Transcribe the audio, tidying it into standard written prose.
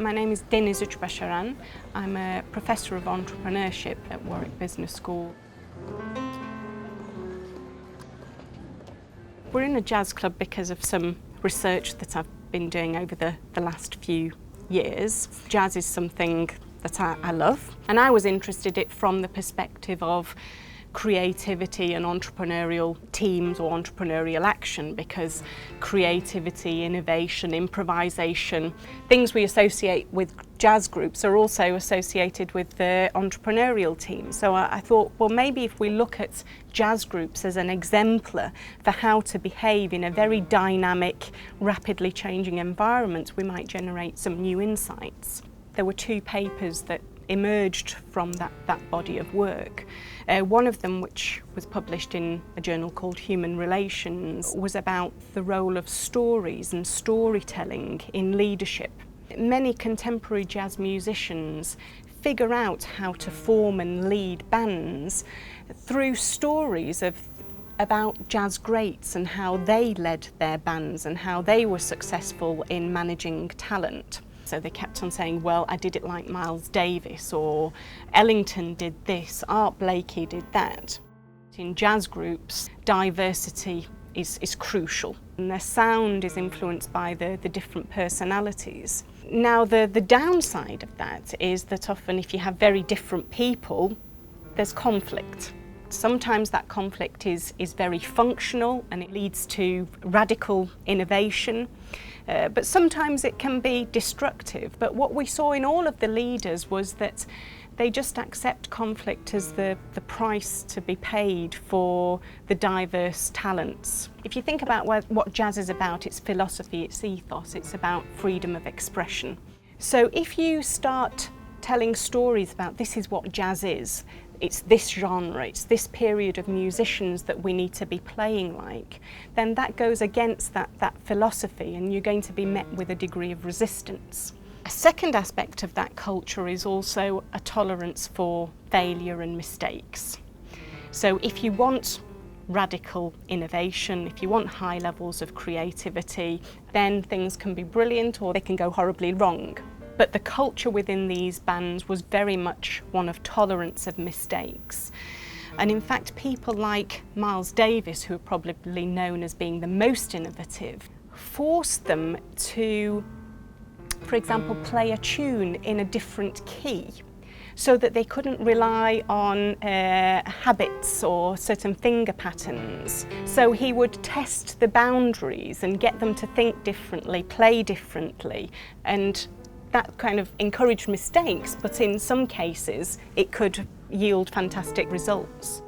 My name is Deniz Ucbasaran. I'm a Professor of Entrepreneurship at Warwick Business School. We're in a jazz club because of some research that I've been doing over the last few years. Jazz is something that I love, and I was interested in it from the perspective of creativity and entrepreneurial teams or entrepreneurial action, because creativity, innovation, improvisation, things we associate with jazz groups are also associated with the entrepreneurial team. So I thought, well, maybe if we look at jazz groups as an exemplar for how to behave in a very dynamic, rapidly changing environment, we might generate some new insights. There were two papers that emerged from that body of work. One of them, which was published in a journal called Human Relations, was about the role of stories and storytelling in leadership. Many contemporary jazz musicians figure out how to form and lead bands through stories about jazz greats and how they led their bands and how they were successful in managing talent. So they kept on saying, well, I did it like Miles Davis, or Ellington did this, Art Blakey did that. In jazz groups, diversity is crucial, and their sound is influenced by the different personalities. Now, the downside of that is that often if you have very different people, there's conflict. Sometimes that conflict is very functional and it leads to radical innovation, but sometimes it can be destructive. But what we saw in all of the leaders was that they just accept conflict as the price to be paid for the diverse talents. If you think about what jazz is about, it's philosophy, it's ethos, it's about freedom of expression. So if you start telling stories about this is what jazz is, it's this genre, it's this period of musicians that we need to be playing like, then that goes against that philosophy, and you're going to be met with a degree of resistance. A second aspect of that culture is also a tolerance for failure and mistakes. So if you want radical innovation, if you want high levels of creativity, then things can be brilliant or they can go horribly wrong. But the culture within these bands was very much one of tolerance of mistakes. And in fact, people like Miles Davis, who are probably known as being the most innovative, forced them to, for example, play a tune in a different key, so that they couldn't rely on habits or certain finger patterns. So he would test the boundaries and get them to think differently, play differently, and that kind of encouraged mistakes, but in some cases it could yield fantastic results.